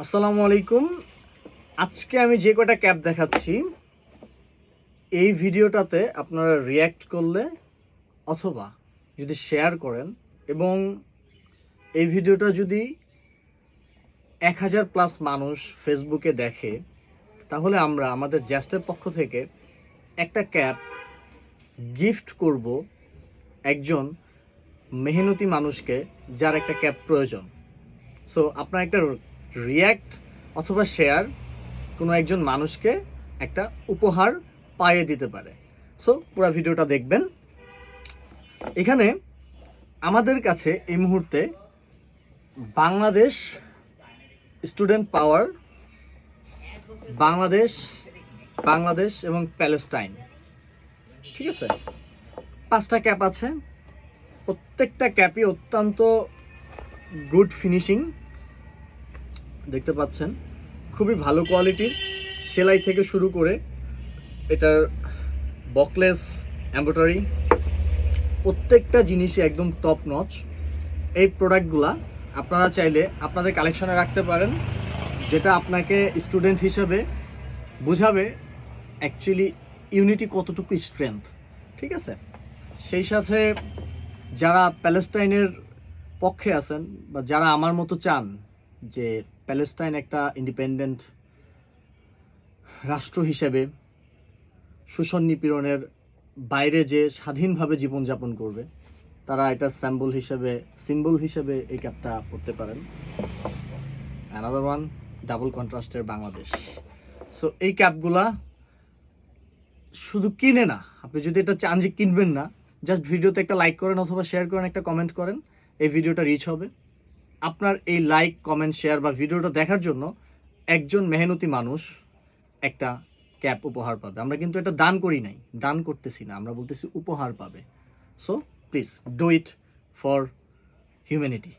আসসালামু আলাইকুম। আজকে আমি যে কয়টা ক্যাপ দেখাচ্ছি এই ভিডিওটাতে আপনারা রিয়্যাক্ট করলে অথবা যদি শেয়ার করেন এবং এই ভিডিওটা যদি 1000+ মানুষ ফেসবুকে দেখে তাহলে আমরা আমাদের জাস্টের পক্ষ থেকে একটা ক্যাপ গিফট করব একজন মেহনতি মানুষকে যার একটা ক্যাপ প্রয়োজন। সো আপনার একটা রিয়্যাক্ট অথবা শেয়ার কোনো একজন মানুষকে একটা উপহার পাইয়ে দিতে পারে। সো পুরো ভিডিওটা দেখবেন। এখানে আমাদের কাছে এই মুহূর্তে বাংলাদেশ স্টুডেন্ট পাওয়ার, বাংলাদেশ এবং প্যালেস্টাইন, ঠিক আছে, 5টা ক্যাপ আছে। প্রত্যেকটা ক্যাপই অত্যন্ত গুড ফিনিশিং, দেখতে পাচ্ছেন খুবই ভালো কোয়ালিটির। সেলাই থেকে শুরু করে এটার বকলেস এমব্রয়ডারি প্রত্যেকটা জিনিসই একদম টপ নচ। এই প্রোডাক্টগুলা আপনারা চাইলে আপনাদের কালেকশনে রাখতে পারেন, যেটা আপনাকে স্টুডেন্ট হিসেবে বোঝাবে অ্যাকচুয়ালি ইউনিটি কতটুকু স্ট্রেংথ, ঠিক আছে। সেই সাথে যারা প্যালেস্টাইনের পক্ষে আছেন বা যারা আমার মতো চান যে প্যালেস্টাইন একটা ইন্ডিপেন্ডেন্ট রাষ্ট্র হিসেবে শোষণ নিপীড়নের বাইরে যে স্বাধীনভাবে জীবনযাপন করবে, তারা এটা সিম্বল হিসেবে এই ক্যাপটা পরতে পারেন। অ্যানাদার ওয়ান ডাবল কন্ট্রাস্টের বাংলাদেশ। সো এই ক্যাপগুলা শুধু কিনে না, আপনি যদি এটা চান যে কিনবেন না, জাস্ট ভিডিওতে একটা লাইক করেন অথবা শেয়ার করেন, একটা কমেন্ট করেন, এই ভিডিওটা রিচ হবে। আপনার এই লাইক, কমেন্ট, শেয়ার বা ভিডিওটা দেখার জন্য একজন মেহনতি মানুষ একটা ক্যাপ উপহার পাবে। আমরা কিন্তু এটা দান করি নাই, দান করতেছি না, আমরা বলতেছি উপহার পাবে। So please do it for humanity.